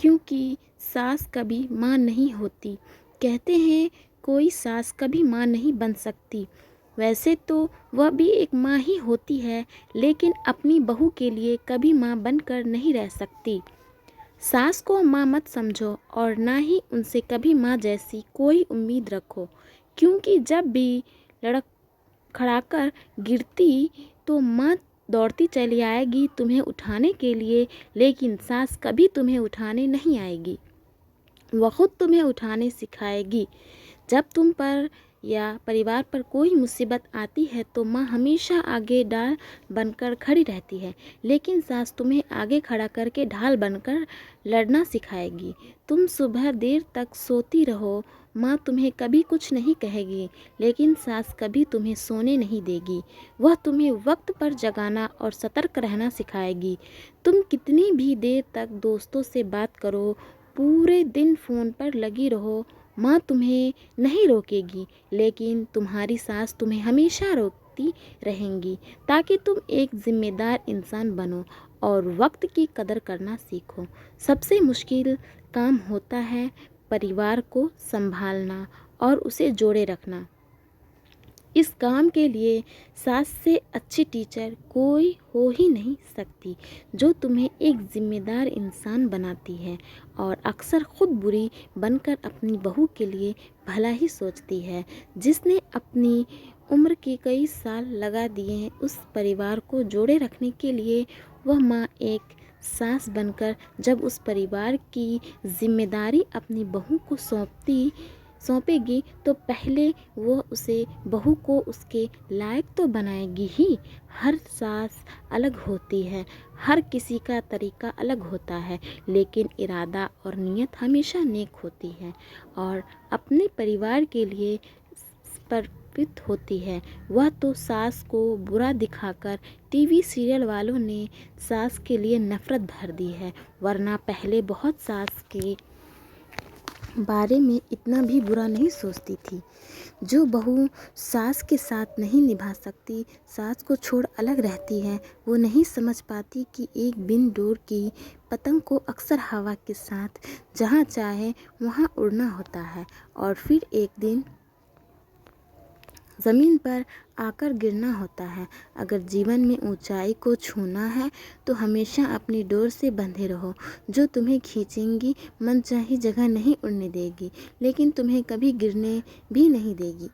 کیونکہ ساس کبھی ماں نہیں ہوتی۔ کہتے ہیں کوئی ساس کبھی ماں نہیں بن سکتی، ویسے تو وہ بھی ایک ماں ہی ہوتی ہے، لیکن اپنی بہو کے لیے کبھی ماں بن کر نہیں رہ سکتی۔ ساس کو ماں مت سمجھو اور نہ ہی ان سے کبھی ماں جیسی کوئی امید رکھو، کیونکہ جب بھی لڑکھڑا کر گرتی تو ماں دوڑتی چلی آئے گی تمہیں اٹھانے کے لیے، لیکن ساس کبھی تمہیں اٹھانے نہیں آئے گی، وہ خود تمہیں اٹھانے سکھائے گی۔ جب تم پر یا پریوار پر کوئی مصیبت آتی ہے تو ماں ہمیشہ آگے ڈال بن کر کھڑی رہتی ہے، لیکن ساس تمہیں آگے کھڑا کر کے ڈھال بن کر لڑنا سکھائے گی۔ تم صبح دیر تک سوتی رہو، ماں تمہیں کبھی کچھ نہیں کہے گی، لیکن ساس کبھی تمہیں سونے نہیں دے گی، وہ تمہیں وقت پر جگانا اور سترک رہنا سکھائے گی۔ تم کتنی بھی دیر تک دوستوں سے بات کرو، پورے دن فون پر لگی رہو، ماں تمہیں نہیں روکے گی، لیکن تمہاری ساس تمہیں ہمیشہ روکتی رہیں گی تاکہ تم ایک ذمہ دار انسان بنو اور وقت کی قدر کرنا سیکھو۔ سب سے مشکل کام ہوتا ہے پریوار کو سنبھالنا اور اسے جوڑے رکھنا۔ اس کام کے لیے ساس سے اچھی ٹیچر کوئی ہو ہی نہیں سکتی، جو تمہیں ایک ذمہ دار انسان بناتی ہے اور اکثر خود بری بن کر اپنی بہو کے لیے بھلا ہی سوچتی ہے۔ جس نے اپنی عمر کے کئی سال لگا دیے ہیں اس پریوار کو جوڑے رکھنے کے لیے، وہ ماں ایک ساس بن کر جب اس پریوار کی ذمہ داری اپنی بہو کو سونپے گی تو پہلے وہ اسے بہو کو اس کے لائق تو بنائے گی ہی۔ ہر ساس الگ ہوتی ہے، ہر کسی کا طریقہ الگ ہوتا ہے، لیکن ارادہ اور نیت ہمیشہ نیک ہوتی ہے اور اپنے پریوار کے لیے سمرپت ہوتی ہے۔ وہ تو ساس کو برا دکھا کر ٹی وی سیریل والوں نے ساس کے لیے نفرت بھر دی ہے، ورنہ پہلے بہت ساس کے بارے میں اتنا بھی برا نہیں سوچتی تھی۔ جو بہو ساس کے ساتھ نہیں نبھا سکتی، ساس کو چھوڑ الگ رہتی ہے، وہ نہیں سمجھ پاتی کہ ایک بن ڈور کی پتنگ کو اکثر ہوا کے ساتھ جہاں چاہے وہاں اڑنا ہوتا ہے اور پھر ایک دن زمین پر آ کر گرنا ہوتا ہے۔ اگر جیون میں اونچائی کو چھونا ہے تو ہمیشہ اپنی ڈور سے بندھے رہو، جو تمہیں کھینچے گی، من چاہی جگہ نہیں اڑنے دے گی، لیکن تمہیں کبھی گرنے بھی نہیں دے گی۔